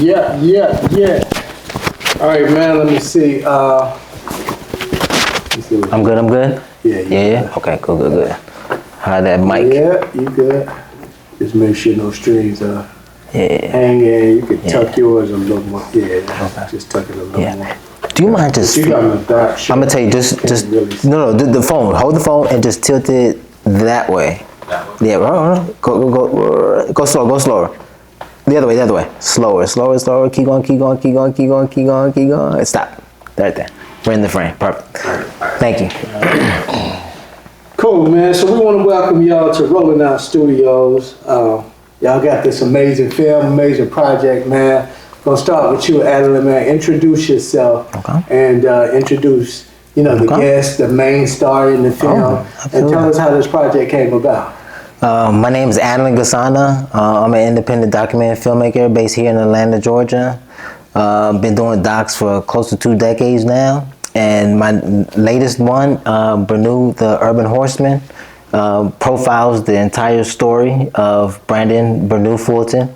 Yeah. All right, man, let me see. I'm good? Yeah. Okay, good. How that mic? Yeah, you good. Just make sure no strings are Yeah. hanging. You can tuck yours a little more. Yeah, just tuck it a little more. Do you mind just... You got my back. I'm gonna tell you, just really no, the phone. Hold the phone and just tilt it that way. Yeah, go slower. The other way. Slower. Keep going. Stop. Right there. We're in the frame. Perfect. Thank you. Cool, man. So we want to welcome y'all to Rolling Out Studios. Y'all got this amazing film, amazing project, man. Gonna start with you, Adelin, man. Introduce yourself and introduce, the guest, the main star in the film, and tell us how this project came about. My name is Adelin Gasana. I'm an independent documentary filmmaker based here in Atlanta, Georgia. Been doing docs for close to 2 decades now. And my latest one, Brannu, the Urban Horseman, profiles the entire story of Brannu Fulton.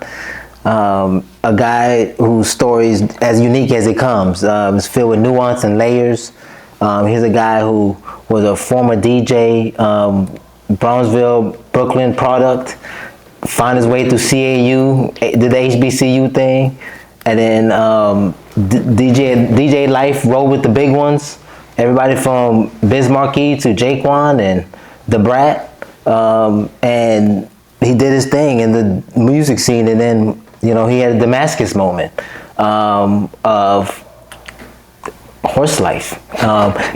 A guy whose story is as unique as it comes. It's filled with nuance and layers. He's a guy who was a former DJ, Brownsville, Brooklyn product, found his way through CAU, did the HBCU thing, and then DJ life, rode with the big ones. Everybody from Biz Markie to Jaquan and The Brat, and he did his thing in the music scene, and then he had a Damascus moment of horse life.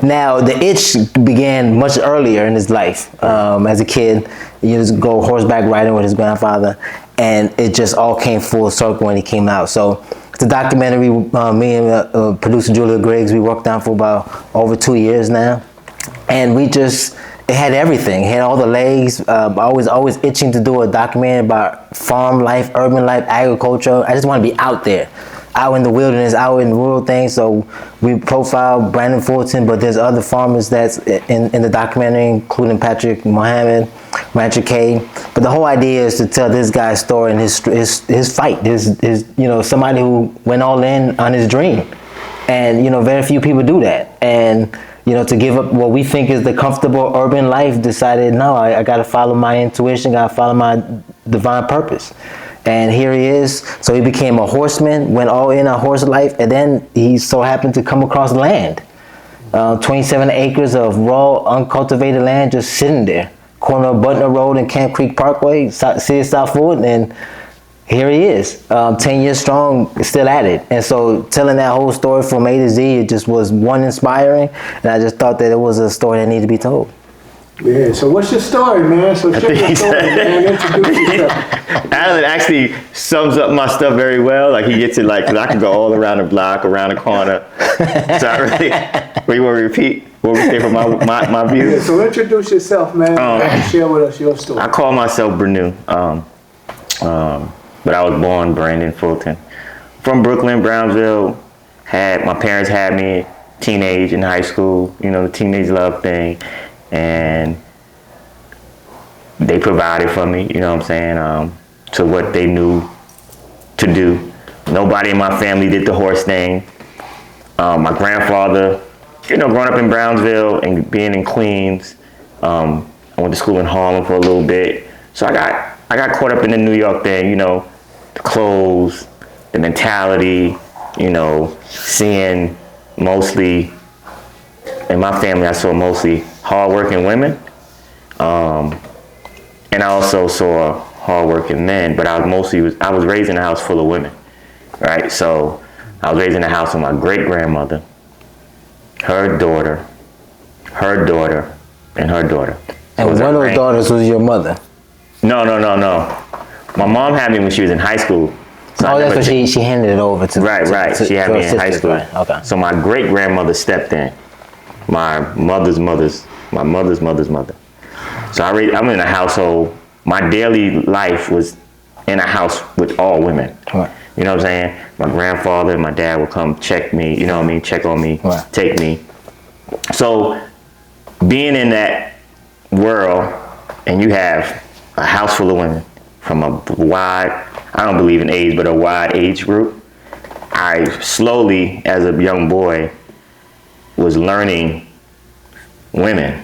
Now the itch began much earlier in his life. As a kid, he used to go horseback riding with his grandfather, and it just all came full circle when he came out. So it's a documentary. Me and producer Julia Griggs, we worked on for about over 2 years now, and it had everything. It had all the legs. Always itching to do a documentary about farm life, urban life, agriculture. I just want to be out there, out in the wilderness, out in rural things. So we profiled Brannu Fulton, but there's other farmers that's in the documentary, including Patrick Mohammed, Rancher K. But the whole idea is to tell this guy's story and his fight. His somebody who went all in on his dream, and very few people do that. And to give up what we think is the comfortable urban life, decided, no, I got to follow my intuition, got to follow my divine purpose. And here he is. So he became a horseman, went all in on horse life, and then he so happened to come across land. 27 acres of raw, uncultivated land just sitting there. Corner of Butner Road and Camp Creek Parkway, city of South Fulton, and here he is, 10 years strong, still at it. And so telling that whole story from A to Z, it just was inspiring, and I just thought that it was a story that needed to be told. Yeah, so what's your story, man? So share your story, man. Introduce yourself. Adelin actually sums up my stuff very well. Like, he gets it, because I can go all around the block, around the corner. So I really, you want to repeat what we say from my view? Yeah, so introduce yourself, man, and share with us your story. I call myself Brannu, but I was born Brannu Fulton. From Brooklyn, Brownsville. My parents had me teenage in high school, the teenage love thing. And they provided for me, to what they knew to do. Nobody in my family did the horse thing. My grandfather, growing up in Brownsville and being in Queens, I went to school in Harlem for a little bit. So I got caught up in the New York thing, the clothes, the mentality, seeing mostly, in my family, I saw mostly hardworking women, and I also saw hardworking men. But I was raised in a house full of women, right? So I was raised in a house with my great grandmother, her daughter, and her daughter. And one of those daughters was your mother? No. My mom had me when she was in high school. So that's what she handed it over to. Right. She had me in high school. Right. Okay. So my great grandmother stepped in. My mother's mother. So I'm in a household. My daily life was in a house with all women. Right. You know what I'm saying? My grandfather and my dad would come check me, check on me, right. Take me. So being in that world, and you have a house full of women from a wide, I don't believe in age, but a wide age group. I slowly, as a young boy, was learning women,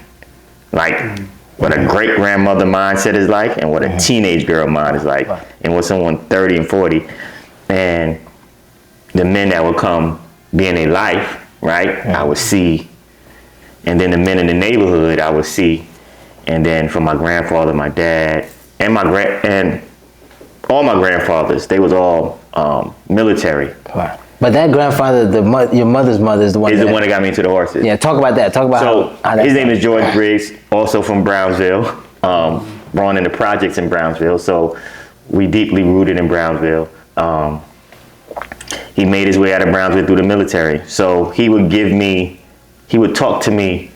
like what a great grandmother mindset is like, and what a teenage girl mind is like, and what someone 30 and 40, and the men that would come be in their life, right? I would see, and then the men in the neighborhood I would see, and then from my grandfather, my dad, and and all my grandfathers, they was all military. Right. But that grandfather, your mother's mother, is the one. Is the one that got me into the horses. Yeah, talk about that. Talk about how his name is George Briggs, also from Brownsville, born in the projects in Brownsville. So we deeply rooted in Brownsville. He made his way out of Brownsville through the military. So he would talk to me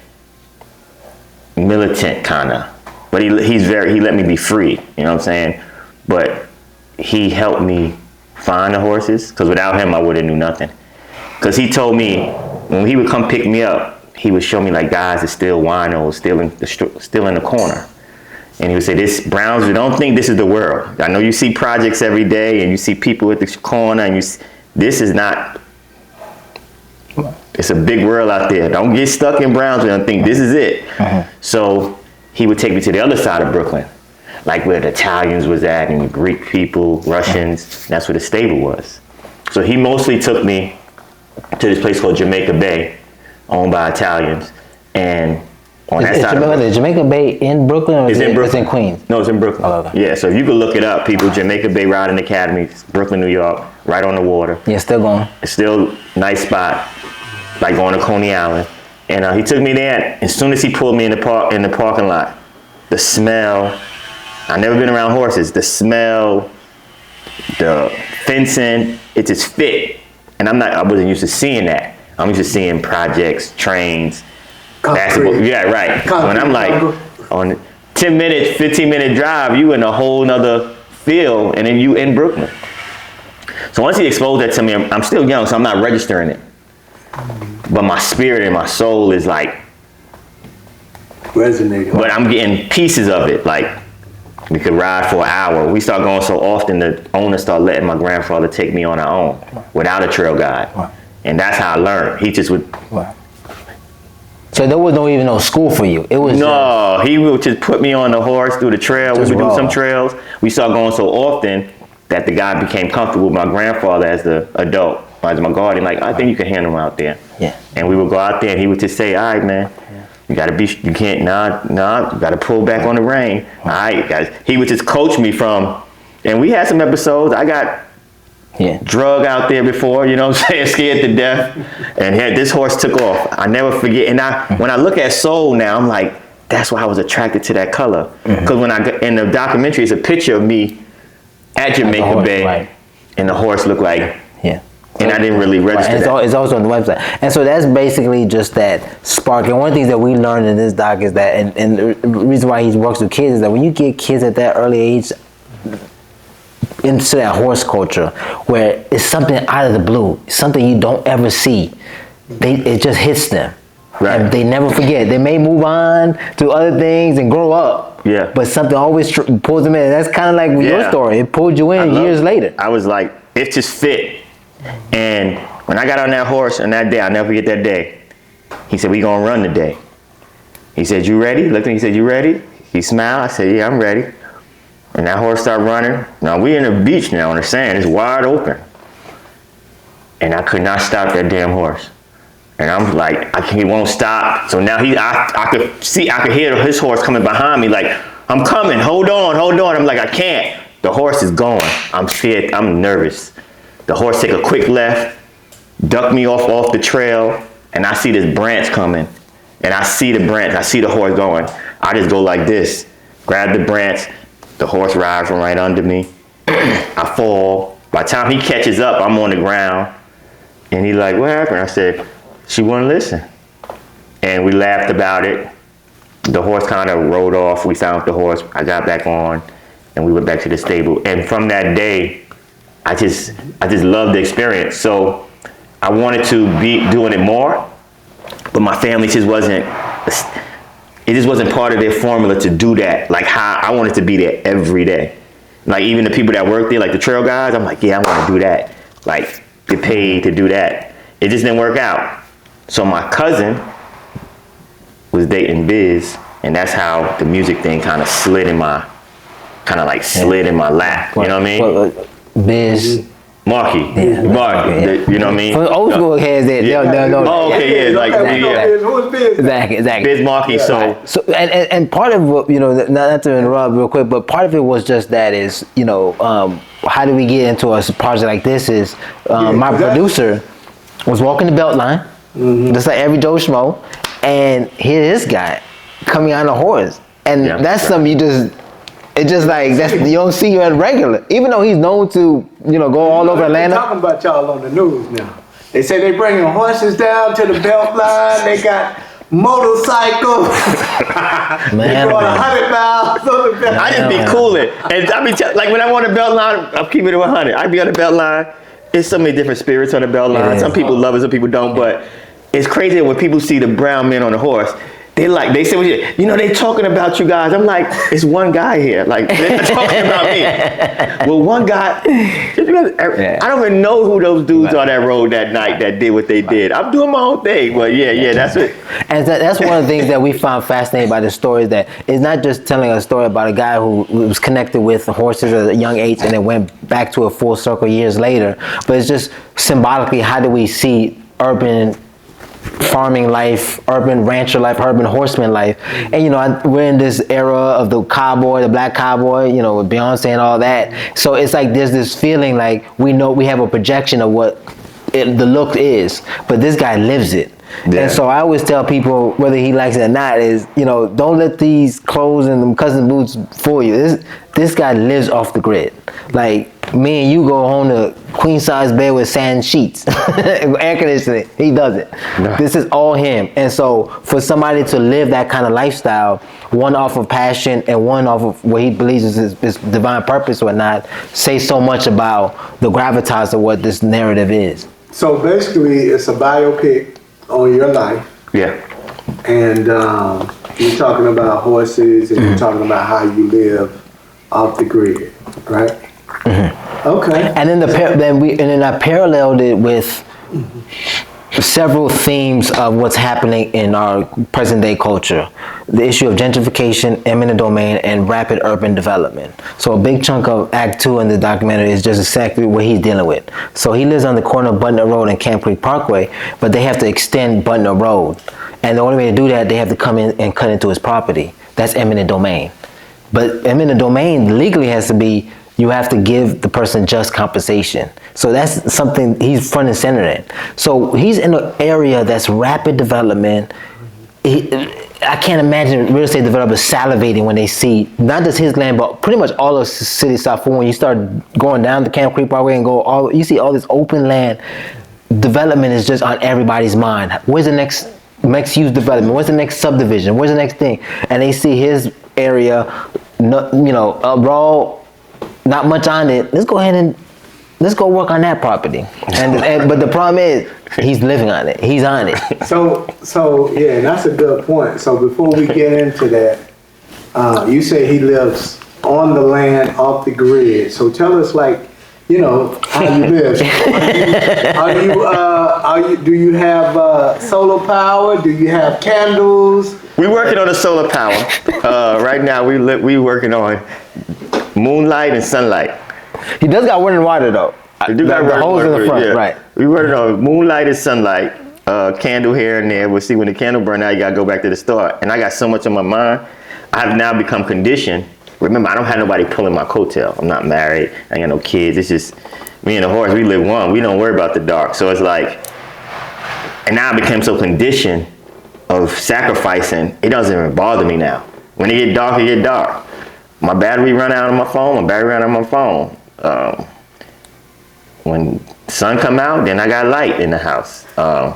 militant kinda, but he let me be free. You know what I'm saying? But he helped me find the horses, because without him I wouldn't knew nothing. Because he told me when he would come pick me up, he would show me like guys that still winos, still in the corner, and he would say, "This Brownsville, don't think this is the world. I know you see projects every day, and you see people at the corner, and this is not. It's a big world out there. Don't get stuck in Brownsville and think this is it." So he would take me to the other side of Brooklyn, like where the Italians was at, and Greek people, Russians. That's where the stable was. So he mostly took me to this place called Jamaica Bay, owned by Italians. And on that side is Jamaica Bay in Brooklyn, or is it in Queens? No, it's in Brooklyn. Oh, okay. Yeah, so if you could look it up, people, Jamaica Bay Riding Academy, Brooklyn, New York, right on the water. Yeah, still going. It's still a nice spot, like going to Coney Island. And he took me there. As soon as he pulled me in the parking lot, the smell, I've never been around horses. The smell, the fencing, it just fit. And I wasn't used to seeing that. I'm used to seeing projects, trains, basketball. Yeah, right. When I'm like, on 10 minutes, 15-minute drive, you in a whole nother field, and then you in Brooklyn. So once he exposed that to me, I'm still young, so I'm not registering it. But my spirit and my soul is like, resonating. but I'm getting pieces of it. Like, we could ride for an hour. We start going so often, the owner started letting my grandfather take me on our own without a trail guide. Wow. And that's how I learned. He just would. Wow. So there was even no school for you. It was he would just put me on the horse through the trail. We would do some trails. We started going so often that the guy became comfortable with my grandfather as the adult, as my guardian. Like, I think you can handle him out there. Yeah. And we would go out there, and he would just say, "All right, man. You gotta pull back on the rein. All right, guys." He would just coach me and we had some episodes. I got drug out there before, you know what I'm saying, scared to death. And this horse took off. I never forget. And when I look at Soul now, I'm like, that's why I was attracted to that color. Because when I got in the documentary, it's a picture of me at Jamaica Bay, right. And the horse looked like, and I didn't really register that. It's also on the website. And so that's basically just that spark. And one of the things that we learned in this doc is that, and the reason why he works with kids is that when you get kids at that early age into that horse culture, where it's something out of the blue, something you don't ever see, it just hits them. Right. And they never forget. They may move on to other things and grow up. Yeah. But something always pulls them in. And that's kind of like your story. It pulled you in years later. I was like, it just fit. And when I got on that horse on that day, I'll never forget that day. He said, "We gonna run today." He said, "You ready?" Looked at me, he said, "You ready?" He smiled. I said, "Yeah, I'm ready." And that horse started running. Now we in the beach now on the sand. It's wide open. And I could not stop that damn horse. And I'm like, he won't stop. So now I could hear his horse coming behind me like, "I'm coming, hold on. I'm like, I can't. The horse is going. I'm scared, I'm nervous. The horse take a quick left, duck me off the trail, and I see this branch coming. And I see the branch, I see the horse going. I just go like this, grab the branch, the horse rides from right under me. I fall. By the time he catches up, I'm on the ground. And he's like, "What happened?" I said, "She wouldn't listen." And we laughed about it. The horse kind of rode off. We found the horse. I got back on, and we went back to the stable. And from that day, I just loved the experience. So I wanted to be doing it more, but my family just wasn't part of their formula to do that. Like how I wanted to be there every day. Like even the people that work there, like the trail guys, I'm like, yeah, I want to do that. Like get paid to do that. It just didn't work out. So my cousin was dating Biz, and that's how the music thing kind of slid in my lap. You know what I mean? Biz. Marky, Yeah. Marky, you know what I mean? For old school heads, they'll know. Oh, okay, yeah, like, yeah. Who's Biz? Exactly. Biz Marky, so And part of what, not to interrupt real quick, but part of it was just that is, how do we get into a project like this is, my producer was walking the Beltline, just like every Joe Schmo, and here's this guy coming on a horse. And that's something it's just like, you don't see you at regular. Even though he's known to, go all over Atlanta. They're talking about y'all on the news now. They say they bringing horses down to the Beltline. They got motorcycles. They going 100 miles on the Beltline. I just be cooling. And I be like when I'm on the Beltline, I'm keeping it 100. I be on the Beltline. There's so many different spirits on the Beltline. Some people love it, some people don't. But it's crazy when people see the brown man on the horse. They say, they talking about you guys. I'm like, it's one guy here. Like, they're not talking about me. Well, one guy, I don't even know who those dudes on that road that night that did what they did. I'm doing my own thing. But that's it. And that's one of the things that we found fascinating by the story, is that it's not just telling a story about a guy who was connected with horses at a young age and then went back to a full circle years later, but it's just symbolically, how do we see urban farming life, urban rancher life, urban horseman life. And we're in this era of the cowboy, the black cowboy, with Beyonce and all that. So it's like there's this feeling like we know we have a projection of what the look is, but this guy lives it. Yeah. And so I always tell people, whether he likes it or not, is don't let these clothes and them cousin boots fool you. This guy lives off the grid. Like, me and you go home to queen size bed with sand sheets, air conditioning. He doesn't. No. This is all him. And so for somebody to live that kind of lifestyle, one off of passion and one off of what he believes is his divine purpose or not, say so much about the gravitas of what this narrative is. So basically, it's a biopic on your life. Yeah. And you're talking about horses, and you're talking about how you live off the grid, right? Mm-hmm. Okay. And then I paralleled it with several themes of what's happening in our present day culture. The issue of gentrification, eminent domain, and rapid urban development. So a big chunk of Act 2 in the documentary is just exactly what he's dealing with. So he lives on the corner of Butner Road and Camp Creek Parkway, but they have to extend Butner Road. And the only way to do that, they have to come in and cut into his property. That's eminent domain. But eminent domain legally has to be, you have to give the person just compensation. So that's something he's front and center in. So he's in an area that's rapid development. I can't imagine real estate developers salivating when they see not just his land, but pretty much all of city South Florida. When you start going down the Camp Creek Parkway and you see all this open land. Development is just on everybody's mind. Where's the next use development? Where's the next subdivision? Where's the next thing? And they see his area, raw, not much on it. Let's go work on that property. But the problem is, he's living on it. He's on it. So yeah, that's a good point. So before we get into that, you say he lives on the land, off the grid. So tell us, how you live. Do you have solar power? Do you have candles? We're working on the solar power. Right now, we working on moonlight and sunlight. He does got running water though. The hose in the front, yeah. Right. We working on moonlight and sunlight, candle here and there. We'll see when the candle burn out, you gotta go back to the start. And I got so much on my mind. I have now become conditioned. Remember, I don't have nobody pulling my coattail. I'm not married. I ain't got no kids. It's just me and the horse. We live one. We don't worry about the dark. So it's like, and now I became so conditioned of sacrificing. It doesn't even bother me now. When it get dark, it get dark. My battery run out on my phone. When the sun come out, then I got light in the house. Or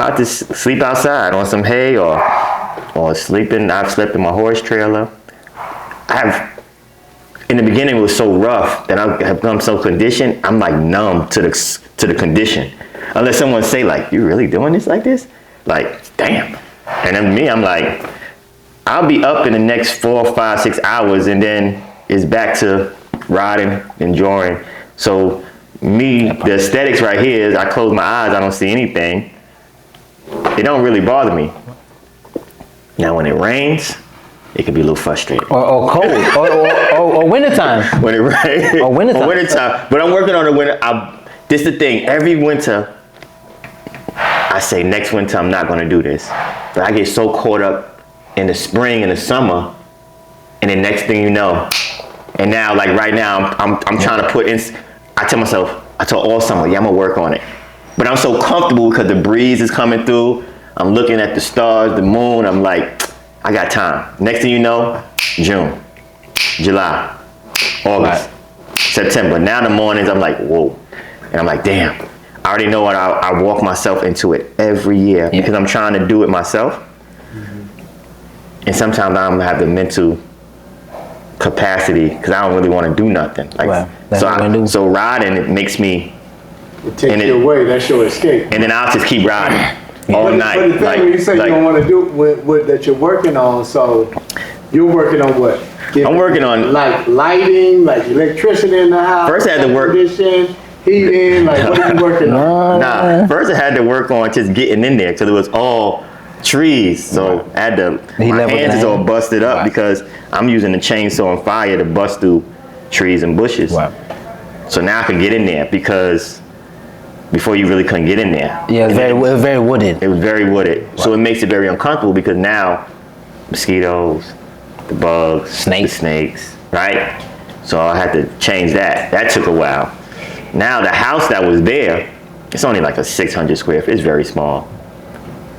I just sleep outside on some hay or I've slept in my horse trailer. In the beginning it was so rough that I have become so conditioned, I'm like numb to the condition. Unless someone say like, you really doing this like this? Like, damn. And then me, I'm like, I'll be up in the next 4, 5, 6 hours and then it's back to riding, enjoying. So the aesthetics right here is I close my eyes, I don't see anything. It don't really bother me. Now when it rains, it can be a little frustrating. Or cold, or wintertime. When it rains. Or wintertime. Or wintertime. But I'm working on the winter. This is the thing. Every winter, I say next winter I'm not gonna do this. But I get so caught up in the spring and the summer, and then next thing you know, and now like right now I'm trying to put in. I tell myself, I told all summer, yeah, I'm gonna work on it. But I'm so comfortable because the breeze is coming through. I'm looking at the stars, the moon. I'm like, I got time. Next thing you know, June, July, August, September. Now in the mornings, I'm like, whoa. And I'm like, damn. I already know what I walk myself into it every year because I'm trying to do it myself. And sometimes I don't have the mental capacity because I don't really want to do nothing. Like, so riding, it makes me. It takes you away. That's your escape. And then I'll just keep riding all night. But the thing when you say you don't want to do what that you're working on, so you're working on what? I'm working on like lighting, like electricity in the house. First I had to work. Condition, heating, like what are you working on? Nah, first I had to work on just getting in there because it was all trees. So I had to, my hands is all busted up because I'm using the chainsaw and fire to bust through trees and bushes. So now I can get in there because before you really couldn't get in there. Yeah, it was very wooded. It was very wooded. So it makes it very uncomfortable because now mosquitoes, the bugs, the snakes, right? So I had to change that. That took a while. Now the house that was there, it's only like a 600 square feet. It's very small.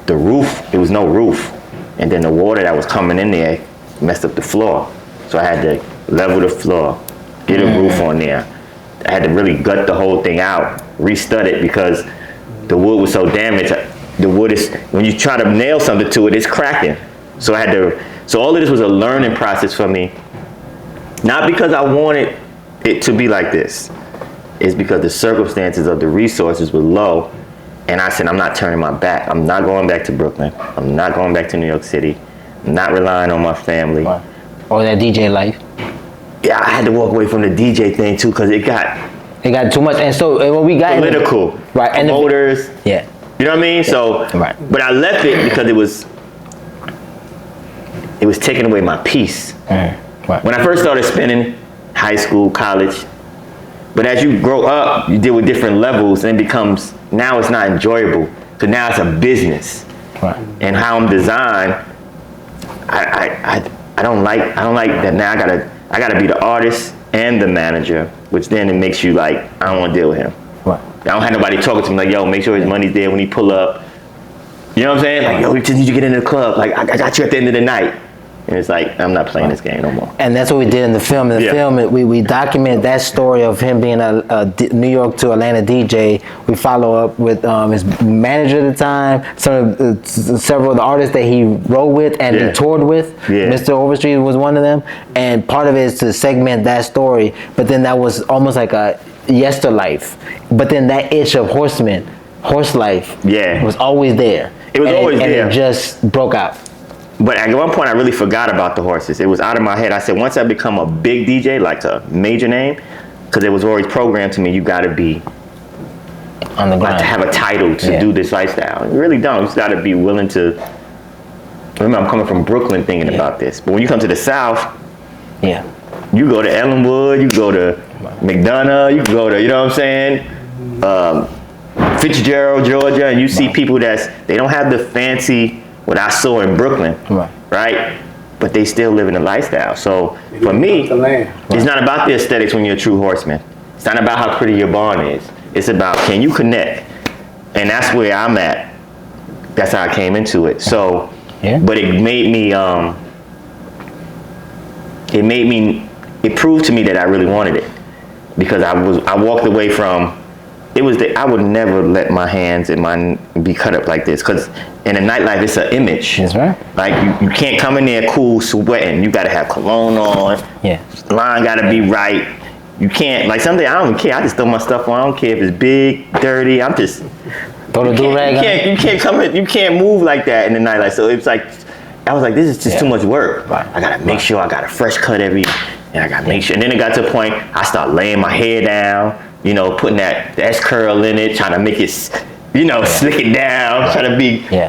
The roof, it was no roof. And then the water that was coming in there messed up the floor. So I had to level the floor, get a roof on there. I had to really gut the whole thing out, restud it because the wood was so damaged. The wood is, when you try to nail something to it, it's cracking. So I had to, so all of this was a learning process for me. Not because I wanted it to be like this. It's because the circumstances of the resources were low. And I said, I'm not turning my back. I'm not going back to Brooklyn. I'm not going back to New York City. I'm not relying on my family. Or that DJ life. Yeah, I had to walk away from the DJ thing too because it got too much. And so when we got political, right, and voters, you know what I mean? So, but I left it because it was taking away my peace. When I first started spending high school, college, but as you grow up, you deal with different levels, and it becomes, now it's not enjoyable because now it's a business. And how I'm designed, I don't like that. Now I gotta be the artist and the manager, which then it makes you like, I don't want to deal with him. I don't have nobody talking to me like, yo, make sure his money's there when he pull up. You know what I'm saying? Like, yo, we just need you to get into the club. Like, I got you at the end of the night. And it's like, I'm not playing this game no more. And that's what we did in the film. In the film, we document that story of him being a New York to Atlanta DJ. We follow up with his manager at the time, several of the artists that he rode with and he toured with. Mr. Overstreet was one of them. And part of it is to segment that story. But then that was almost like a yesterlife. But then that itch of horse life was always there. It was always there. And it just broke out. But at one point, I really forgot about the horses. It was out of my head. I said, once I become a big DJ, like a major name, because it was always programmed to me, you got to be on the ground, to have a title to do this lifestyle. You really don't. You just got to be willing to. Remember, I'm coming from Brooklyn thinking about this. But when you come to the South, you go to Ellenwood, you go to McDonough, you go to, you know what I'm saying, Fitzgerald, Georgia, and you see people they don't have the fancy. What I saw in Brooklyn, right? But they still live in the lifestyle. So for me, it's not about the aesthetics when you're a true horseman. It's not about how pretty your barn is. It's about, can you connect? And that's where I'm at. That's how I came into it. So, but it proved to me that I really wanted it. Because I walked away from, I would never let my hands be cut up like this, because in a nightlife it's an image. That's right. Like you can't come in there cool sweating. You gotta have cologne on. Line gotta be right. You can't, like something, I don't care. I just throw my stuff on. I don't care if it's big, dirty. I'm just throw the do-rag. You can't come in. You can't move like that in the nightlife. So it's like, I was like, this is just too much work. I gotta make sure I got a fresh cut and I gotta make sure. And then it got to a point I start laying my hair down. you know, putting that S curl in it, trying to make it, you know, slick it down, trying to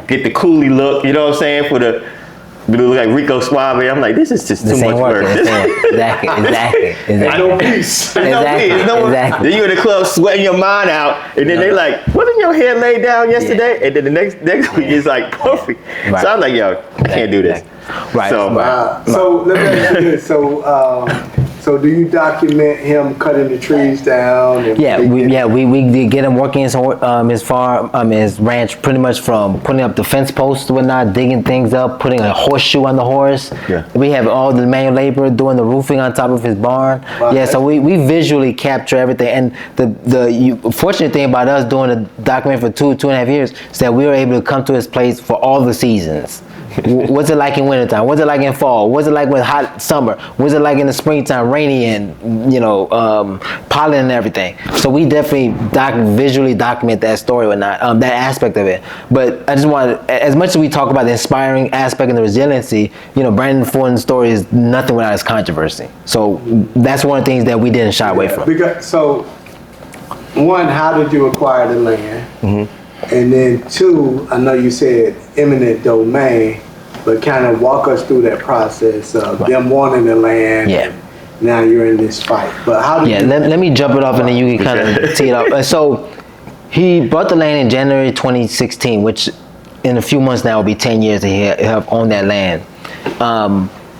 get the coolie look, you know what I'm saying, for the look like Rico Suave. I'm like, this is just too much work. Exactly. No peace. Exactly. Then you in the club sweating your mind out, and then they like, wasn't your hair laid down yesterday? And then the next week it's like perfect. Right. So I'm like, yo, I can't do this. Right. So let me ask you this. So do you document him cutting the trees down? And we did get him working his farm, his ranch, pretty much from putting up the fence posts and whatnot, digging things up, putting a horseshoe on the horse. Yeah. We have all the manual labor doing the roofing on top of his barn. Wow. Yeah, so we visually capture everything. And the fortunate thing about us doing a documentary for 2.5 years is that we were able to come to his place for all the seasons. What's it like in wintertime? What's it like in fall? What's it like with hot summer? What's it like in the springtime, rainy and, you know, pollen and everything? So we definitely visually document that story or not, that aspect of it. But I just want, as much as we talk about the inspiring aspect and the resiliency, you know, Brandon Fulton's story is nothing without its controversy. So that's one of the things that we didn't shy away from. So, one, how did you acquire the land? Mm-hmm. And then two, I know you said eminent domain, but kind of walk us through that process of them wanting the land. Yeah. And now you're in this fight. But how did let me jump it off and then you can kind of tee it up. So he bought the land in January 2016, which in a few months now will be 10 years that he have owned that land.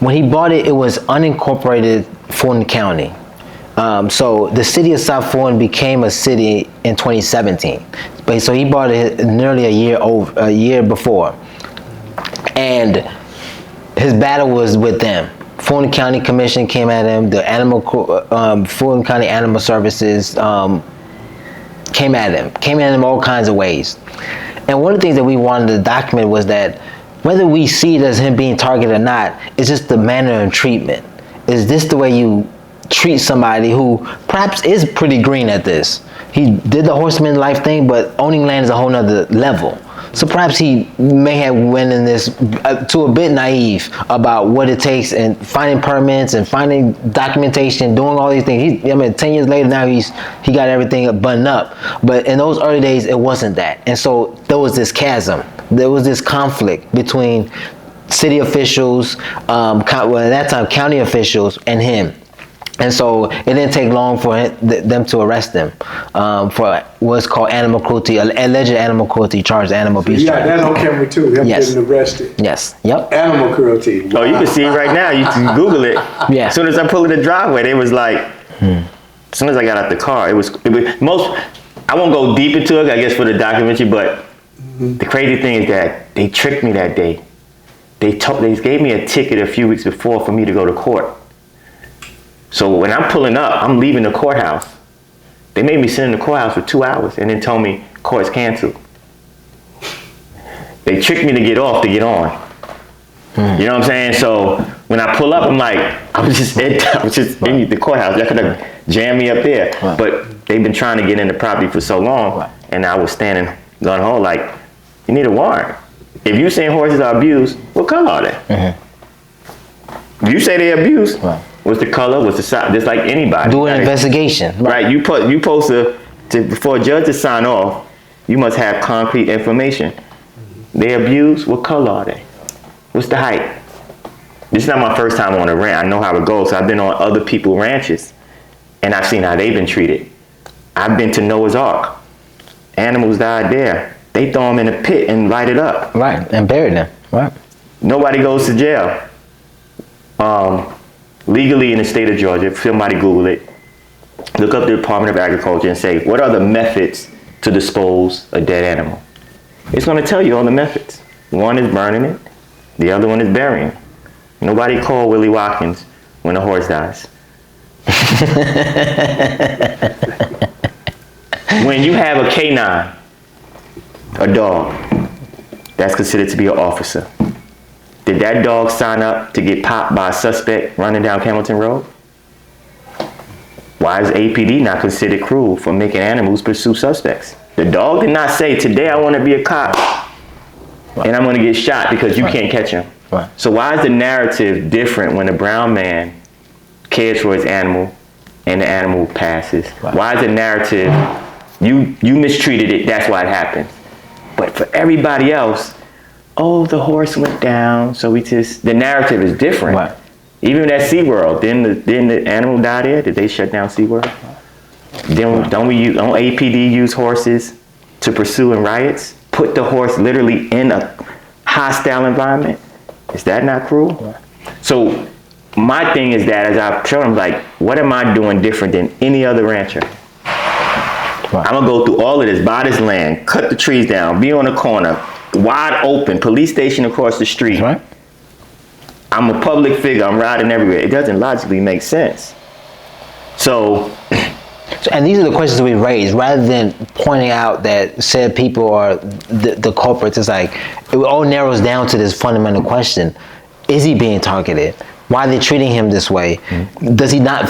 When he bought it, it was unincorporated Fulton County. So the city of South Fulton became a city in 2017. But so he bought it nearly a year before. And his battle was with them. Fulton County Commission came at him. The Fulton County Animal Services came at him all kinds of ways. And one of the things that we wanted to document was that whether we see it as him being targeted or not, it's just the manner of treatment. Is this the way you treat somebody who perhaps is pretty green at this? He did the horseman life thing, but owning land is a whole nother level. So perhaps he may have went in this to a bit naive about what it takes and finding permits and finding documentation, doing all these things. 10 years later now he got everything buttoned up. But in those early days, it wasn't that. And so there was this chasm. There was this conflict between city officials, at that time county officials, and him. And so it didn't take long for them to arrest him for what's called animal cruelty, alleged animal cruelty charge, animal abuse charge. Yeah, that on camera too, him Yes. getting arrested. Yes, yep. Animal cruelty. Oh, you can see it right now. You can Google it. Yeah. As soon as I pulled in the driveway, they was like, as soon as I got out the car, it was most, I won't go deep into it, I guess, for the documentary, but the crazy thing is that they tricked me that day. They gave me a ticket a few weeks before for me to go to court. So when I'm pulling up, I'm leaving the courthouse. They made me sit in the courthouse for 2 hours and then told me court's canceled. They tricked me to get off to get on. You know what I'm saying? So when I pull up, I'm like, I was just in the courthouse. They could have jammed me up there. Right. But they've been trying to get in the property for so long. Right. And I was standing gun ho like, you need a warrant. If you saying horses are abused, what color are they? If you say they're abused, Right. what's the color, what's the size, just like anybody. Do an investigation. Right, you supposed to before a judge to sign off, you must have concrete information. They abused, what color are they? What's the height? This is not my first time on a ranch. I know how it goes. I've been on other people's ranches and I've seen how they've been treated. I've been to Noah's Ark. Animals died there. They throw them in a pit and light it up. Right, and bury them. Right. Nobody goes to jail. Legally in the state of Georgia, if somebody Google it, look up the Department of Agriculture and say, what are the methods to dispose a dead animal? It's going to tell you all the methods. One is burning it. The other one is burying. Nobody called Willie Watkins when a horse dies. When you have a canine, a dog, that's considered to be an officer. Did that dog sign up to get popped by a suspect running down Campbellton Road? Why is APD not considered cruel for making animals pursue suspects? The dog did not say, today I want to be a cop and I'm going to get shot because you can't catch him. So why is the narrative different when a brown man cares for his animal and the animal passes. Why is the narrative, you mistreated it, that's why it happened. But for everybody else, oh, the horse went down, so the narrative is different. Right. Even at SeaWorld, didn't the animal die there? Did they shut down SeaWorld? Don't APD use horses to pursue in riots? Put the horse literally in a hostile environment? Is that not cruel? Right. So my thing is that as I've shown them, like, what am I doing different than any other rancher? Right. I'm gonna go through all of this, buy this land, cut the trees down, be on the corner, wide open, police station across the street. Right. I'm a public figure, I'm riding everywhere. It doesn't logically make sense. So, and these are the questions we raise, rather than pointing out that said people are the culprits. It's like, it all narrows down to this fundamental question. Is he being targeted? Why are they treating him this way? Mm-hmm. Does he not,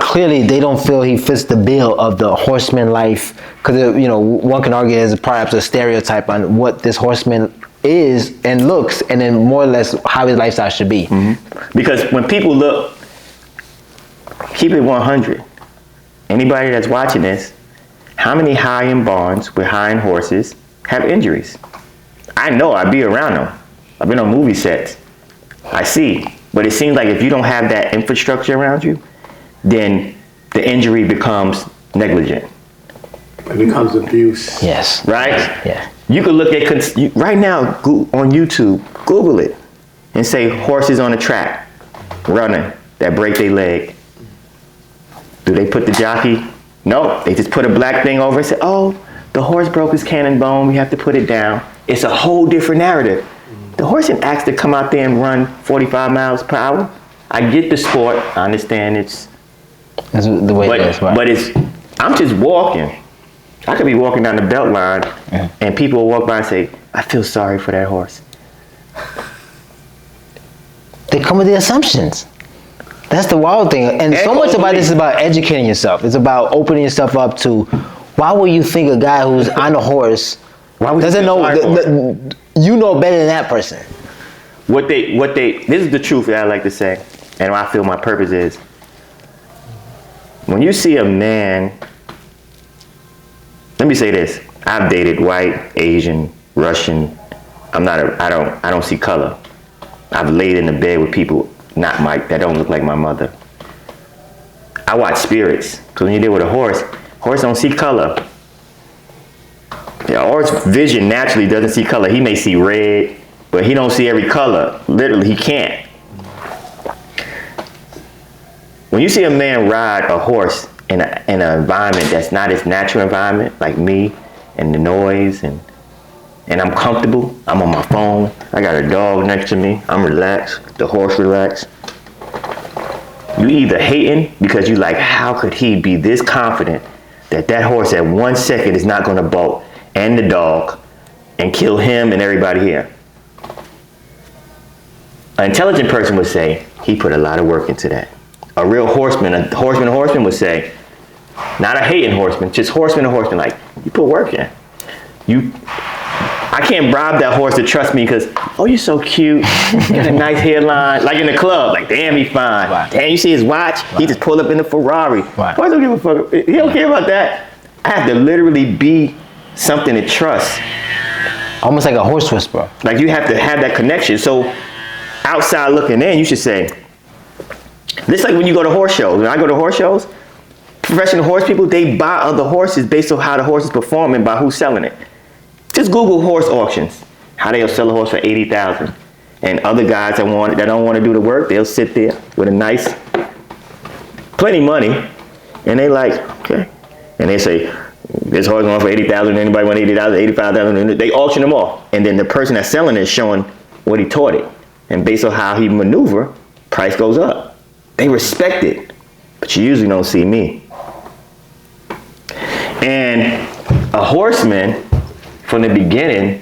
clearly they don't feel he fits the bill of the horseman life, because one can argue there's perhaps a stereotype on what this horseman is and looks, and then more or less how his lifestyle should be. Mm-hmm. Because when people look, keep it 100. Anybody that's watching this, how many high-end barns with high-end horses have injuries? I know, I be around them. I've been on movie sets. I see. But it seems like if you don't have that infrastructure around you, then the injury becomes negligent. It becomes abuse. Yes. Right? Yeah. You could look at, right now on YouTube, Google it, and say horses on the track, running, that break their leg. Do they put the jockey? No, they just put a black thing over and say, oh, the horse broke his cannon bone, we have to put it down. It's a whole different narrative. The horse didn't ask to come out there and run 45 miles per hour. I get the sport, I understand that's the way it is, right? But I'm just walking. I could be walking down the belt line, and people will walk by and say, I feel sorry for that horse. They come with the assumptions. That's the wild thing. And so much about this is about educating yourself. It's about opening yourself up to, why would you think a guy who's on a horse doesn't know, you know better than that person? This is the truth that I like to say, and I feel my purpose is, when you see a man, let me say this, I've dated white, Asian, Russian, I don't see color. I've laid in the bed with people that don't look like my mother. I watch spirits, because when you deal with a horse don't see color. The horse vision naturally doesn't see color. He may see red, but he don't see every color. Literally, he can't. When you see a man ride a horse in an environment that's not his natural environment, like me, and the noise, and I'm comfortable, I'm on my phone, I got a dog next to me, I'm relaxed, the horse relaxed. You either hating because you like, how could he be this confident that horse at 1 second is not gonna bolt, and the dog, and kill him and everybody here. An intelligent person would say, he put a lot of work into that. A real horseman, a horseman would say, not a hating horseman, just horseman, like, you put work in. I can't bribe that horse to trust me because, oh, you're so cute, you got a nice hairline, like in the club, like, damn, he fine. Right. Damn, you see his watch? Right. He just pulled up in the Ferrari. Right. Horse don't give a fuck, he don't care about that. I have to literally be something to trust. Almost like a horse whisperer. Like, you have to have that connection. So outside looking in, you should say, this like when you go to horse shows. When I go to horse shows, professional horse people, they buy other horses based on how the horse is performing by who's selling it. Just Google horse auctions, how they'll sell a horse for $80,000. And other guys that don't want to do the work, they'll sit there with a nice, plenty money, and they like, okay. And they say, this horse going for $80,000, anybody want $80,000, $85,000, and they auction them off. And then the person that's selling it is showing what he taught it. And based on how he maneuver, price goes up. They respect it, but you usually don't see me. And a horseman, from the beginning,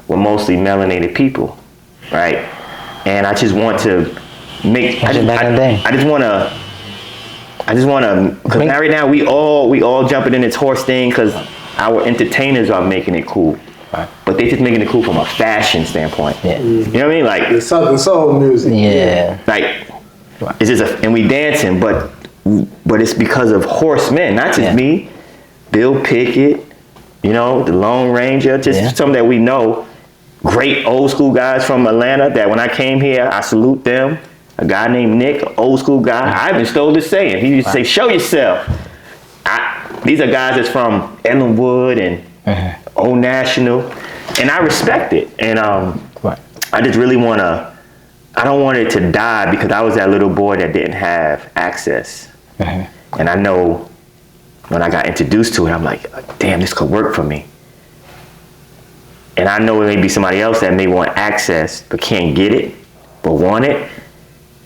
were mostly melanated people, right? And I just want to make, I just want to, because right now we all jumping in this horse thing because our entertainers are making it cool. Right. But they just making it cool from a fashion standpoint. Yeah. You know what I mean? Like, the Southern soul music. Yeah. Like, it's just and we dancing, but but it's because of horsemen, not just me, Bill Pickett, you know, the Lone Ranger, just some that we know, great old school guys from Atlanta that when I came here, I salute them. A guy named Nick, an old school guy, I even stole this saying. He used to say, show yourself. These are guys that's from Ellenwood and Old National, and I respect it. And I just really I don't want it to die because I was that little boy that didn't have access. And I know when I got introduced to it, I'm like, damn, this could work for me. And I know it may be somebody else that may want access but can't get it, but want it.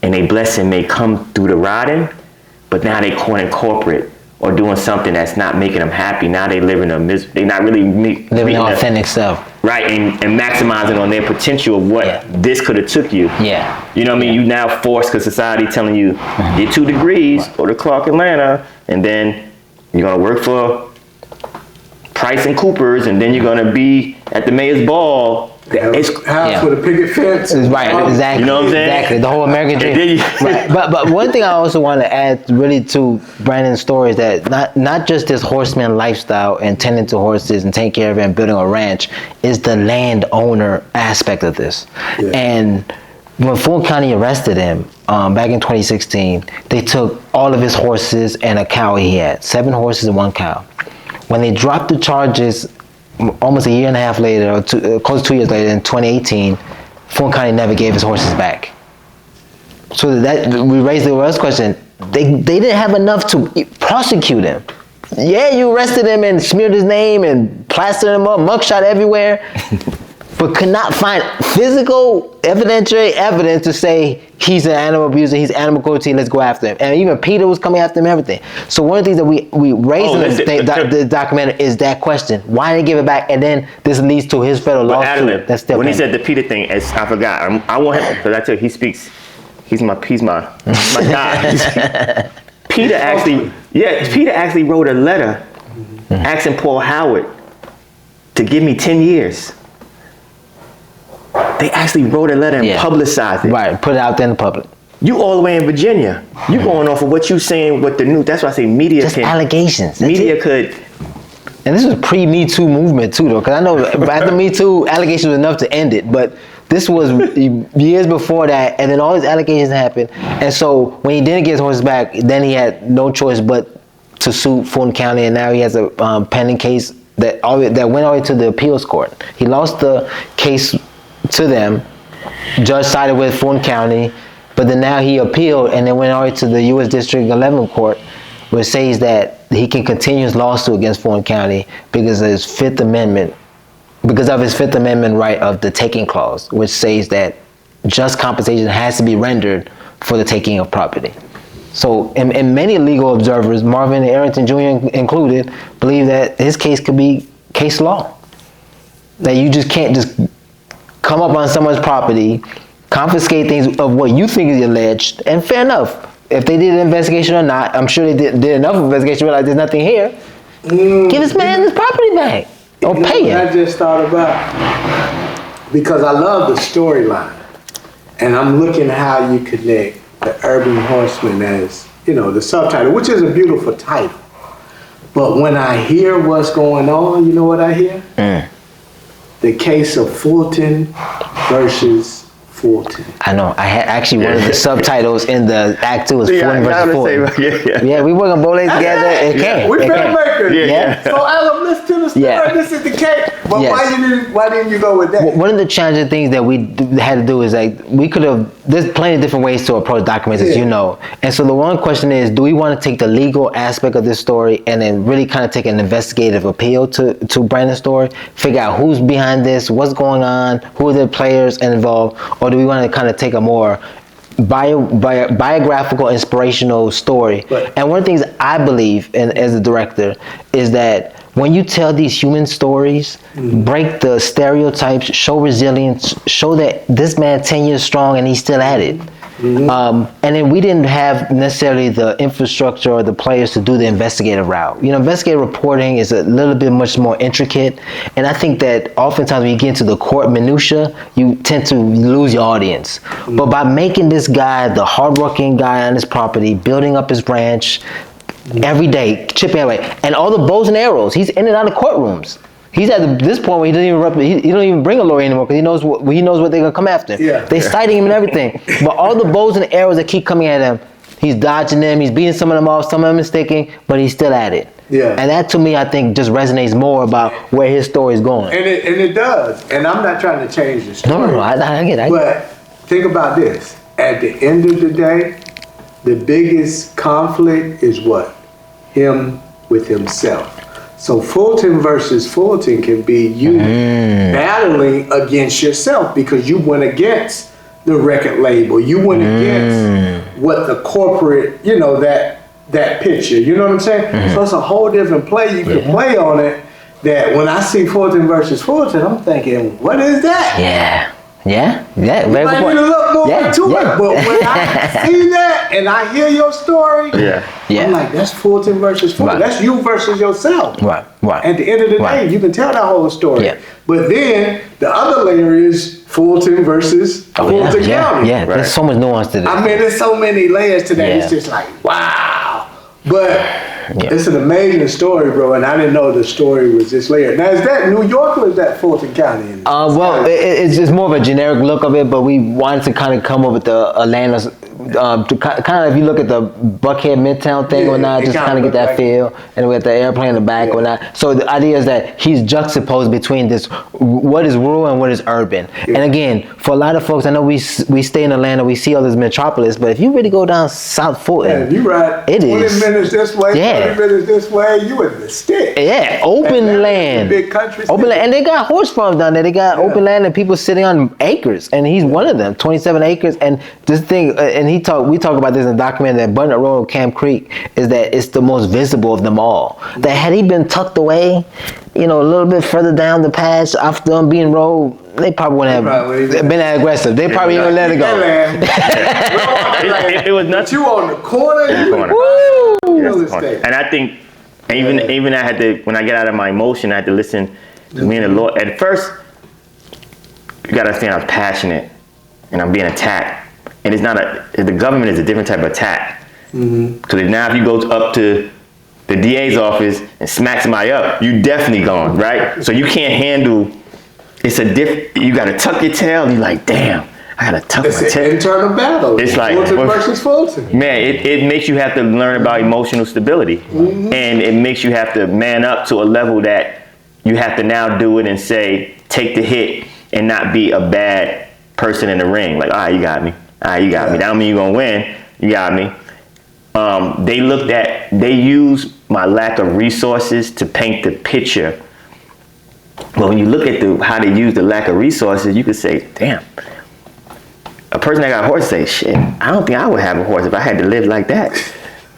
And a blessing may come through the riding, but now they caught in corporate or doing something that's not making them happy. Now they living they're not really living their authentic self. Right, and maximizing on their potential of what this could have took you. Yeah. You know what I mean? You now forced because society telling you, get 2 degrees, go to Clark Atlanta, and then you're gonna work for Price and Coopers, and then you're gonna be at the mayor's ball. House with a picket fence. Right, exactly. You know what I'm saying? Exactly, the whole American dream. Right. But one thing I also want to add really to Brandon's story is that not just this horseman lifestyle and tending to horses and taking care of it and building a ranch is the landowner aspect of this. Yeah. And when Fulton County arrested him back in 2016, they took all of his horses and a cow he had, 7 horses and 1 cow. When they dropped the charges almost a year and a half later, or close to 2 years later, in 2018, Fulton County never gave his horses back. So that we raised the first question. They didn't have enough to prosecute him. Yeah, you arrested him and smeared his name and plastered him up, mugshot everywhere, but could not find physical evidentiary evidence to say he's an animal abuser, he's animal cruelty, let's go after him. And even Peter was coming after him, everything. So one of the things that we raised in the documentary is that question. Why didn't he give it back? And then this leads to his federal lawsuit. That's still when pending. he said the Peter thing, I forgot. I want him, because I tell you, he speaks, he's my guy. Peter actually wrote a letter asking Paul Howard to give me 10 years. They actually wrote a letter and publicized it. Right, put it out there in the public. You all the way in Virginia. You going off of what you saying, what the news, that's why I say media just allegations. Media could. And this was pre-Me Too movement too, though, because I know after Me Too, allegations was enough to end it, but this was years before that, and then all these allegations happened. And so when he didn't get his horses back, then he had no choice but to sue Fulton County, and now he has a pending case that went all the way to the appeals court. He lost the case to them. Judge sided with Fulton County, but then now he appealed and then went all the way to the U.S. District 11 court, which says that he can continue his lawsuit against Fulton County because of his Fifth Amendment right of the taking clause, which says that just compensation has to be rendered for the taking of property. So, and many legal observers, Marvin Arrington Jr. included, believe that his case could be case law. That you just can't just come up on someone's property, confiscate things of what you think is alleged, and fair enough. If they did an investigation or not, I'm sure they did enough investigation to realize there's nothing here. Give this man his property back or pay him. I just thought about, because I love the storyline, and I'm looking how you connect the Urban Horseman as, the subtitle, which is a beautiful title. But when I hear what's going on, you know what I hear? The case of Fulton versus Fulton. I know. I had actually one of the subtitles in the act 2 was Fulton versus Fulton. Yeah, we work on both legs together. It came. We're filmmakers. Yeah. So Alan, listen to the story. Yeah. This is the case. But why didn't you go with that? One of the challenging things that we had to do is we could have. There's plenty of different ways to approach documents, as you know. And so the one question is, do we want to take the legal aspect of this story and then really kind of take an investigative appeal to Brandon's story, figure out who's behind this, what's going on, who are the players involved, or do we want to kind of take a more biographical, inspirational story? Right. And one of the things I believe in as a director is that when you tell these human stories, break the stereotypes, show resilience, show that this man 10 years strong and he's still at it. And then we didn't have necessarily the infrastructure or the players to do the investigative route. You know, investigative reporting is a little bit much more intricate, and I think that oftentimes when you get into the court minutia, you tend to lose your audience. But by making this guy the hardworking guy on his property, building up his ranch every day, chipping away, and all the bows and arrows, he's in and out of courtrooms. He's at this point where he don't even bring a lawyer anymore because he knows what they're gonna come after. Yeah. They citing him and everything. But all the bows and arrows that keep coming at him, he's dodging them. He's beating some of them off. Some of them is sticking, but he's still at it. Yeah. And that to me, I think, just resonates more about where his story is going. And it does. And I'm not trying to change the story. No, I get it. But think about this. At the end of the day, the biggest conflict is what? Him with himself. So Fulton versus Fulton can be you battling against yourself because you went against the record label. You went against what the corporate, you know, that picture. You know what I'm saying? So it's a whole different play you can play on it. That when I see Fulton versus Fulton, I'm thinking, what is that? Yeah. Very I good need point. to look more into it. But when I see that and I hear your story, I'm like, that's Fulton versus Fulton. Right. That's you versus yourself. Right. At the end of the day, you can tell that whole story. Yeah. But then the other layer is Fulton versus Fulton County. Yeah, there's so much nuance to this. I mean, there's so many layers to that. Yeah. It's just like, wow. But it's an amazing story, bro. And I didn't know the story was this layered. Now, is that New York or is that Fulton County? Well, it's just more of a generic look of it, but we wanted to kind of come up with the Atlanta, to kind of, if you look at the Buckhead Midtown thing or not, just kind of get that feel, and we got the airplane in the back or not. So the idea is that he's juxtaposed between this, what is rural and what is urban. And again, for a lot of folks, I know we stay in Atlanta, we see all this metropolis, but if you really go down South Fulton, you ride 20 minutes this way, 20 minutes this way, you in the stick. Yeah, open land. Big country. Open land. And they got horse farms down there. They got open land and people sitting on acres. And he's one of them, 27 acres. And this thing, and we talk about this in the document that Button Road, Camp Creek, is that it's the most visible of them all. That had he been tucked away, you know, a little bit further down the path after being rolled, they probably wouldn't have been that aggressive. They probably even let it go. It was nothing. You on the corner. And I think even I had to, when I get out of my emotion, I had to listen to me and the Lord. At first, you gotta understand I'm passionate and I'm being attacked. And it's not the government is a different type of attack. Because now if you go up to the DA's office and smack somebody up, you definitely gone, right? So you can't handle, you gotta tuck your tail and you're like, damn, I gotta tuck my tail. It's an internal battle. It's like Fulton versus Fulton. Man, it makes you have to learn about emotional stability. And it makes you have to man up to a level that you have to now do it and say, take the hit and not be a bad person in the ring. Like, all right, you got me. All right, you got me. That don't mean you're gonna win. You got me. They used my lack of resources to paint the picture. But when you look at how they use the lack of resources, you could say, damn, a person that got a horse say, shit, I don't think I would have a horse if I had to live like that.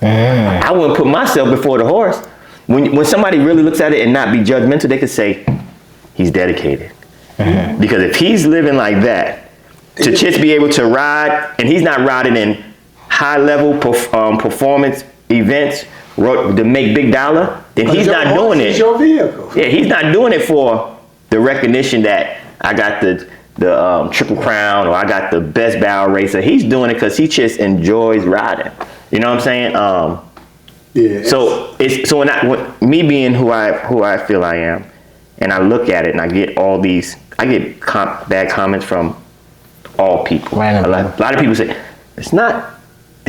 I wouldn't put myself before the horse. When somebody really looks at it and not be judgmental, they could say, he's dedicated. Because if he's living like that, to just be able to ride, and he's not riding in high-level performance events to make big dollar, then he's not doing it. Your vehicle. Yeah, he's not doing it for the recognition that I got the Triple Crown or I got the best barrel racer. He's doing it because he just enjoys riding. You know what I'm saying? So when me being who I feel I am, and I look at it and I get all these, bad comments from all people. A lot of people say it's not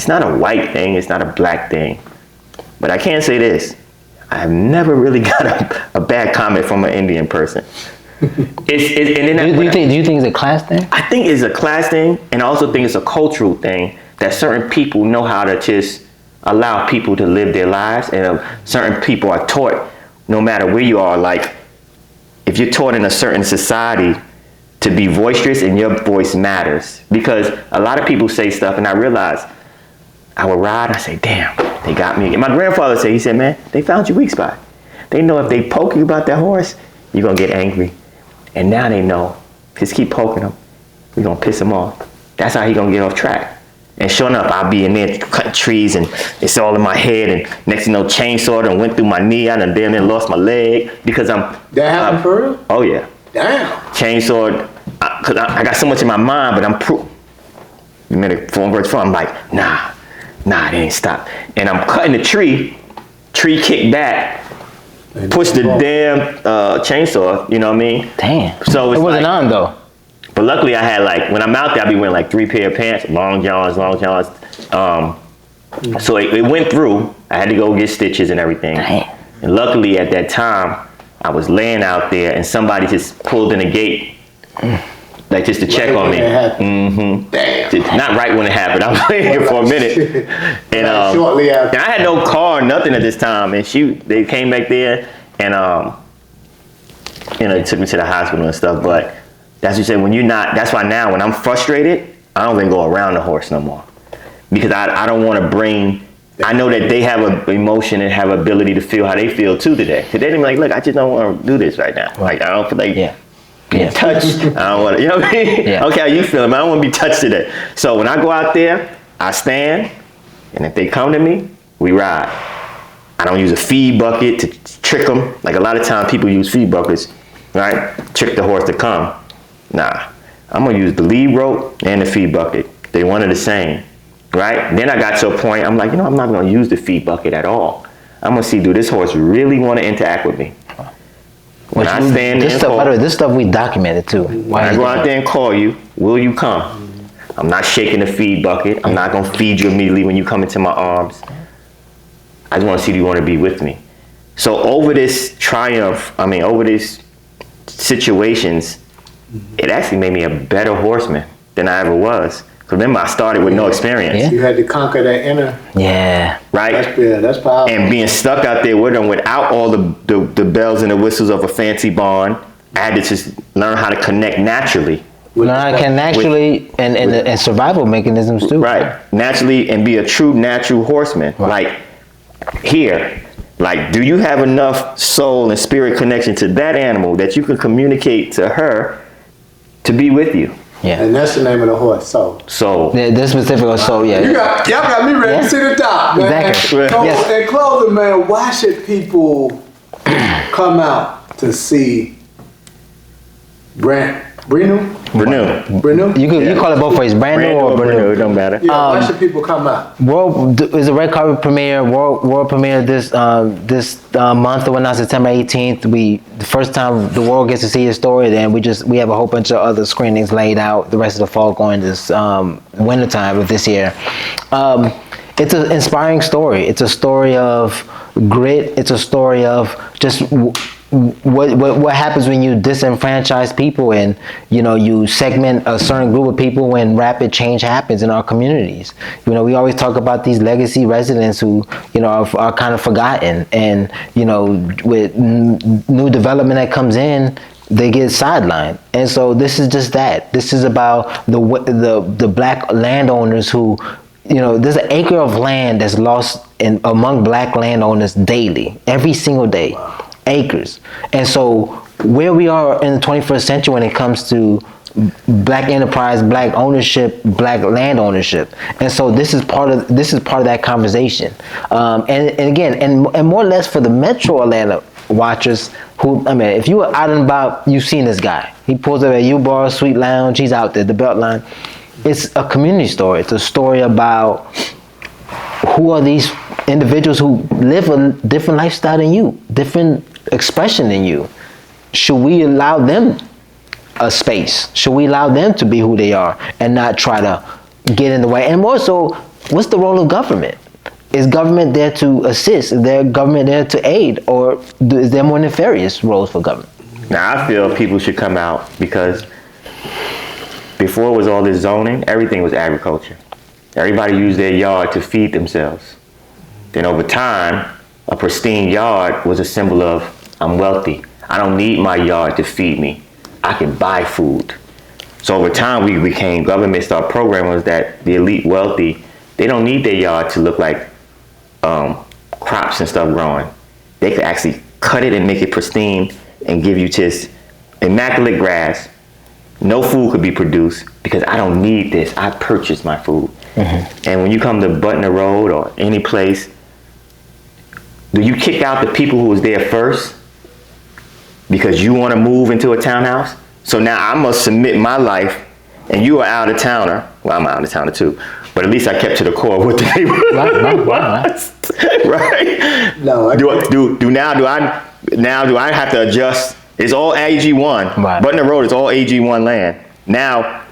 a white thing, it's not a black thing. But I can say this: I've never really got a bad comment from an Indian person. Do you think it's a class thing? I think it's a class thing, and I also think it's a cultural thing that certain people know how to just allow people to live their lives, and certain people are taught, no matter where you are, like if you're taught in a certain society to be boisterous and your voice matters. Because a lot of people say stuff and I realize I would ride, I say, damn, they got me. And my grandfather said, he said, man, they found your weak spot. They know if they poke you about that horse, you're gonna get angry. And now they know, just keep poking him, we're gonna piss him off. That's how he gonna get off track. And sure enough, I'll be in there cutting trees and it's all in my head. And next thing you know, chainsaw done went through my knee. I done damn near lost my leg because I'm. That happened for real? Oh yeah. Damn. Chainsaw, cause I got so much in my mind, but I'm the minute phone works for, I'm like, nah, it ain't stop. And I'm cutting the tree kicked back, pushed the damn chainsaw, you know what I mean? Damn. So it wasn't on though. But luckily I had like, when I'm out there, I be wearing like 3 pair of pants, long johns. So it went through. I had to go get stitches and everything. Damn. And luckily at that time, I was laying out there and somebody just pulled in the gate, like just to check on me. Damn. Not right when it happened. I was laying here for a minute. And shortly after. and I had no car, nothing at this time. And they came back there and they took me to the hospital and stuff. But that's what you say, when you're not, that's why now when I'm frustrated, I don't even go around the horse no more. Because I don't want to bring, I know that they have an emotion and have ability to feel how they feel too today. Because they didn't be like, look, I just don't want to do this right now. Like, I don't feel like being touched. I don't want to, you know what I mean? Yeah. Okay, how you feeling? I don't want to be touched today. So when I go out there, I stand, and if they come to me, we ride. I don't use a feed bucket to trick them. Like a lot of times people use feed buckets, right? Trick the horse to come. Nah, I'm gonna use the lead rope and the feed bucket. They one and the same, right? Then I got to a point, I'm like, you know, I'm not gonna use the feed bucket at all. I'm gonna see, do this horse really wanna interact with me? When I stand there and call, by the way, this stuff we documented too. when I go out there and call you, will you come? I'm not shaking the feed bucket. I'm not gonna feed you immediately when you come into my arms. I just wanna see, do you wanna be with me? So over this over these situations, it actually made me a better horseman than I ever was. Remember, I started with no experience. Yeah. You had to conquer that inner. Yeah. Right? That's powerful. And being stuck out there with them without all the bells and the whistles of a fancy barn, I had to just learn how to connect naturally. I can naturally, and survival mechanisms too. Right. Naturally, and be a true natural horseman. Right. Like, here, like, do you have enough soul and spirit connection to that animal that you can communicate to her to be with you? Yeah. And that's the name of the horse, So. This specific soul, yeah. Y'all got me ready to see the top, man. Exactly. So, Yes. in closing, man, why should people come out to see Brannu? You call it both ways, Brannu or Brannu. It don't matter. Yeah, why should people come out? World is a red carpet premiere. World premiere this month or whatnot, September 18th. The first time the world gets to see his story. Then we have a whole bunch of other screenings laid out the rest of the fall going this winter time of this year. It's an inspiring story. It's a story of grit. It's a story of just what happens when you disenfranchise people and you segment a certain group of people when rapid change happens in our communities. We always talk about these legacy residents who are kind of forgotten, and with new development that comes in, they get sidelined. And so this is just that. This is about the black landowners who, there's an acre of land that's lost among black landowners daily, every single day. Wow. Acres. And so where we are in the 21st century when it comes to black enterprise, black ownership, black land ownership, and so this is part of that conversation. And again, and more or less for the Metro Atlanta watchers who, if you were out and about, you've seen this guy. He pulls up at U-Bar, Sweet Lounge. He's out there, the Beltline. It's a community story. It's a story about who are these individuals who live a different lifestyle than you, different expression than you. Should we allow them a space? Should we allow them to be who they are and not try to get in the way? And more so, what's the role of government? Is government there to assist? Is there government there to aid? Or is there more nefarious roles for government? Now, I feel people should come out because before it was all this zoning, everything was agriculture. Everybody used their yard to feed themselves. Then over time, a pristine yard was a symbol of, I'm wealthy. I don't need my yard to feed me. I can buy food. So over time, we became, government started programming that the elite wealthy, they don't need their yard to look like crops and stuff growing. They could actually cut it and make it pristine and give you just immaculate grass. No food could be produced because I don't need this. I purchased my food. And when you come to Butner Road or any place, do you kick out the people who was there first because you want to move into a townhouse? So now I must submit my life, and you are out of towner. Well, I'm out of towner too, but at least I kept to the core of what the neighborhood was. Right? No, Do I have to adjust? It's all AG1. Right. Butner Road is all AG1 land. Now,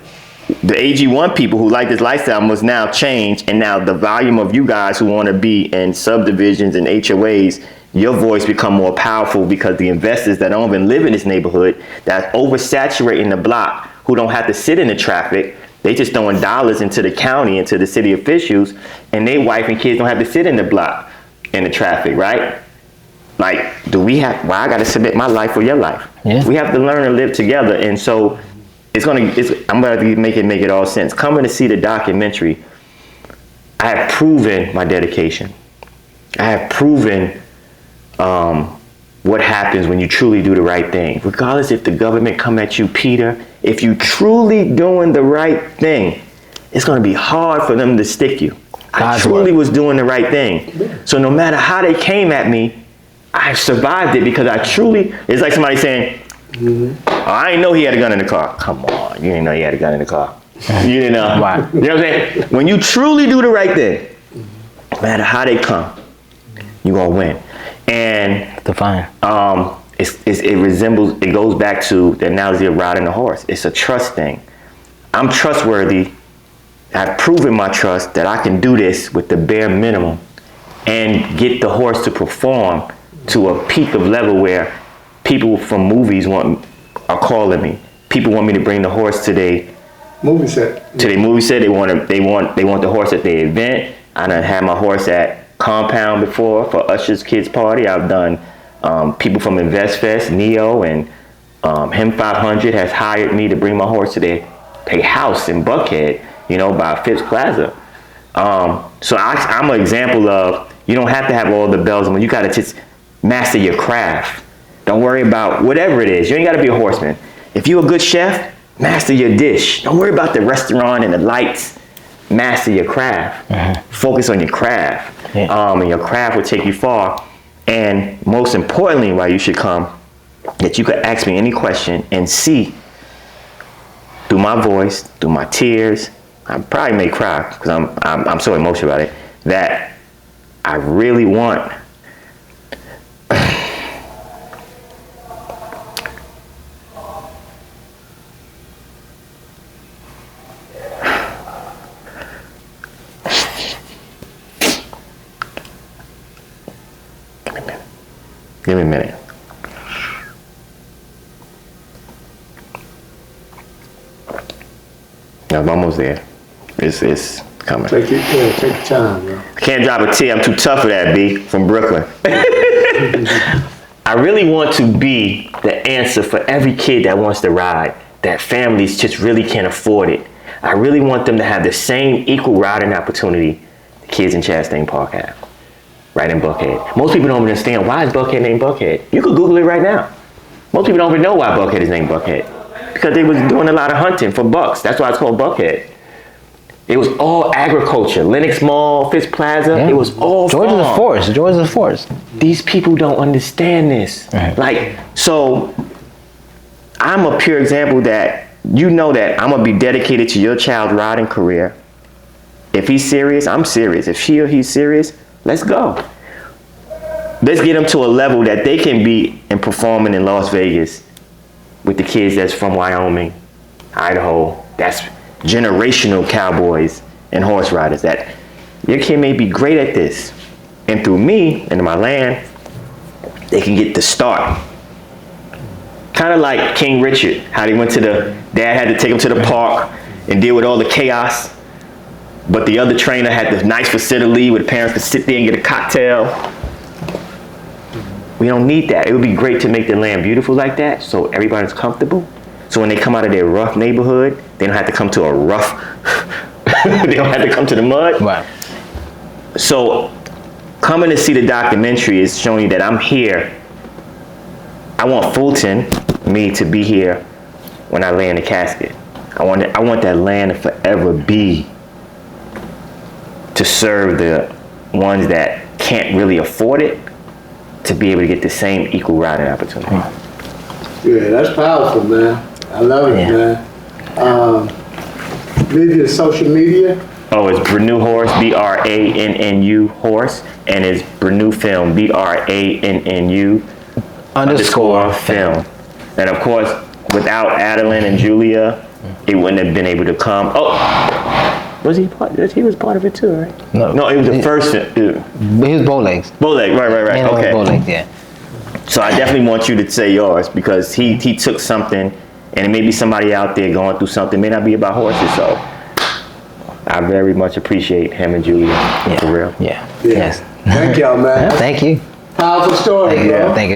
the AG1 people who like this lifestyle must now change, and now the volume of you guys who want to be in subdivisions and HOAs, your voice become more powerful because the investors that don't even live in this neighborhood, that's oversaturating the block, who don't have to sit in the traffic, they just throwing dollars into the county, into the city officials, and they wife and kids don't have to sit in the block, in the traffic, right? Like, I got to submit my life for your life. Yeah. We have to learn to live together. And so I'm going to make it all sense. Coming to see the documentary, I have proven my dedication. I have proven what happens when you truly do the right thing. Regardless if the government come at you, Peter, if you truly doing the right thing, it's going to be hard for them to stick you. I truly was doing the right thing. So no matter how they came at me, I survived it because it's like somebody saying, oh, I didn't know he had a gun in the car. Come on, you didn't know he had a gun in the car. You didn't know. Right. You know what I'm saying? When you truly do the right thing, no matter how they come, you're going to win. And Define. it goes back to the analogy of riding a horse. It's a trust thing. I'm trustworthy. I've proven my trust that I can do this with the bare minimum and get the horse to perform to a peak of level where people from movies are calling me. People want me to bring the horse to their movie set. movie set. They want the horse at their event. I done had my horse at Compound before for Usher's kids party. I've done people from Invest Fest, Neo, and Him 500 has hired me to bring my horse to their house in Buckhead, by Phipps Plaza. So I'm an example of, you don't have to have all the bells and you got to just master your craft. Don't worry about whatever it is. You ain't got to be a horseman. If you're a good chef, master your dish. Don't worry about the restaurant and the lights. Master your craft. Focus on your craft. Yeah. And your craft will take you far. And most importantly, why you should come, that you could ask me any question and see through my voice, through my tears, I probably may cry because I'm so emotional about it, that I really want Give me a minute. I'm almost there. It's coming. Take your time, bro. I can't drop a tear. I'm too tough for that, B, from Brooklyn. I really want to be the answer for every kid that wants to ride, that families just really can't afford it. I really want them to have the same equal riding opportunity the kids in Chastain Park have. Right in Buckhead. Most people don't understand why is Buckhead named Buckhead. You could Google it right now. Most people don't even know why Buckhead is named Buckhead. Because they was doing a lot of hunting for bucks. That's why it's called Buckhead. It was all agriculture. Lenox Mall, Phipps Plaza, Yeah. it was all Georgia's a farm. forest. Georgia's a forest. These people don't understand this. Right. So I'm a pure example that that I'm gonna be dedicated to your child's riding career. If he's serious, I'm serious. If she or he's serious, let's go. Let's get them to a level that they can be and performing in Las Vegas with the kids that's from Wyoming, Idaho. That's generational cowboys and horse riders. That your kid may be great at this. And through me and my land, they can get the start. Kind of like King Richard, how they went to dad had to take him to the park and deal with all the chaos. But the other trainer had the nice facility where the parents could sit there and get a cocktail. We don't need that. It would be great to make the land beautiful like that so everybody's comfortable. So when they come out of their rough neighborhood, they don't have to come to a rough, they don't have to come to the mud. Right. So coming to see the documentary is showing you that I'm here. I want Fulton, me, to be here when I lay in the casket. I want that land to forever be to serve the ones that can't really afford it to be able to get the same equal riding opportunity. Yeah, that's powerful, man. I love it, Yeah. man. Maybe the social media. Oh, it's Brannu Horse, BRANNU Horse, and it's Brannu Film, BRANNU Underscore film. And of course, without Adelin and Julia, it wouldn't have been able to come. Oh, was he part? He was part of it too, right? No, it was the first. He was Bowlegs. Bowleg, right. Yeah, Okay. Bowlegs, yeah. So I definitely want you to say yours because he took something, and it may be somebody out there going through something. It may not be about horses, so I very much appreciate him and Julia. Yeah. For real. Yeah. Yeah. Yes. Thank y'all, man. Thank you. Powerful story, bro. Thank you.